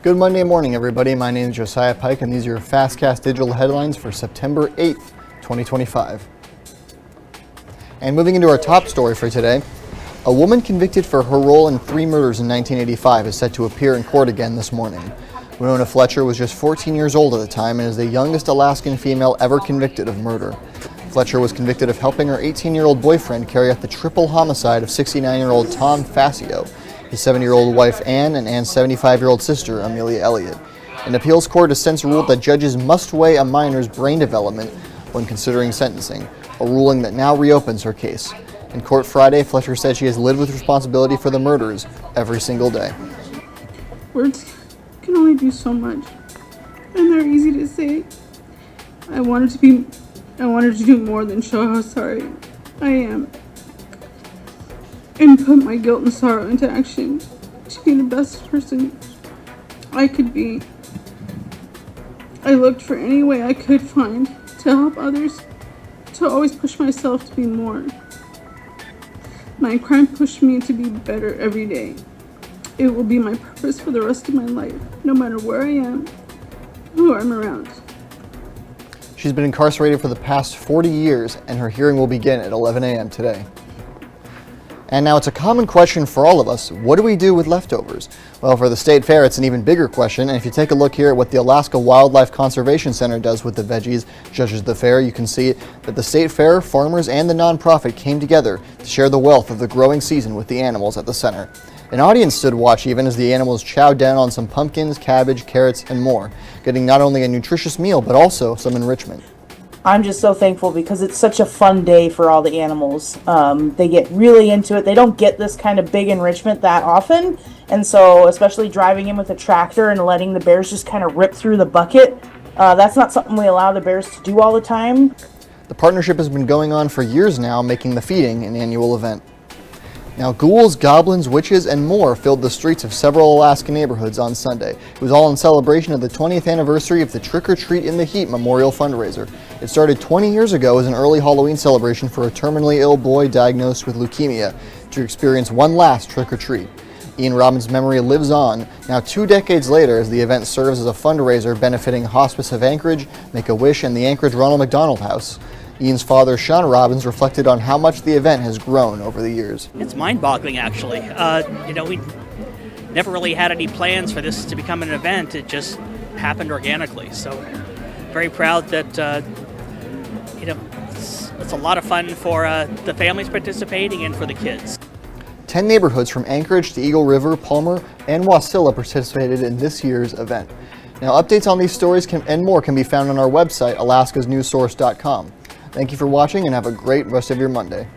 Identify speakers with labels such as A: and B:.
A: Good Monday morning, everybody. My name is Josiah Pike, and these are your Fastcast digital headlines for September 8th, 2025. And moving into our top story for today, a woman convicted for her role in 3 murders in 1985 is set to appear in court again this morning. Winona Fletcher was just 14 years old at the time and is the youngest Alaskan female ever convicted of murder. Fletcher was convicted of helping her 18-year-old boyfriend carry out the triple homicide of 69-year-old Tom Facio, his 70-year-old wife Anne, and Anne's 75-year-old sister Amelia Elliott. An appeals court has since ruled that judges must weigh a minor's brain development when considering sentencing, a ruling that now reopens her case. In court Friday, Fletcher said she has lived with responsibility for the murders every single day.
B: Words can only do so much, and they're easy to say. I wanted to do more than show how sorry I am and put my guilt and sorrow into action to be the best person I could be. I looked for any way I could find to help others, to always push myself to be more. My crime pushed me to be better every day. It will be my purpose for the rest of my life, no matter where I am, who I'm around.
A: She's been incarcerated for the past 40 years, and her hearing will begin at 11 a.m. today. And now it's a common question for all of us: what do we do with leftovers? Well, for the State Fair, it's an even bigger question, and if you take a look here at what the Alaska Wildlife Conservation Center does with the veggies judged at the fair, you can see that the State Fair, farmers, and the nonprofit came together to share the wealth of the growing season with the animals at the center. An audience stood watch even as the animals chowed down on some pumpkins, cabbage, carrots, and more, getting not only a nutritious meal, but also some enrichment.
C: I'm just so thankful because it's such a fun day for all the animals. They get really into it. They don't get this kind of big enrichment that often. And so especially driving in with a tractor and letting the bears just kind of rip through the bucket, that's not something we allow the bears to do all the time.
A: The partnership has been going on for years now, making the feeding an annual event. Now, ghouls, goblins, witches, and more filled the streets of several Alaska neighborhoods on Sunday. It was all in celebration of the 20th anniversary of the Trick or Treat in the Heat memorial fundraiser. It started 20 years ago as an early Halloween celebration for a terminally ill boy diagnosed with leukemia to experience one last trick or treat. Ian Robbins' memory lives on, now 2 decades later, as the event serves as a fundraiser benefiting Hospice of Anchorage, Make-A-Wish, and the Anchorage Ronald McDonald House. Ian's father, Sean Robbins, reflected on how much the event has grown over the years.
D: It's mind-boggling, actually. We never really had any plans for this to become an event. It just happened organically. So, very proud that, it's a lot of fun for the families participating and for the kids.
A: 10 neighborhoods from Anchorage to Eagle River, Palmer, and Wasilla participated in this year's event. Now, updates on these stories and more can be found on our website, alaskasnewssource.com. Thank you for watching and have a great rest of your Monday.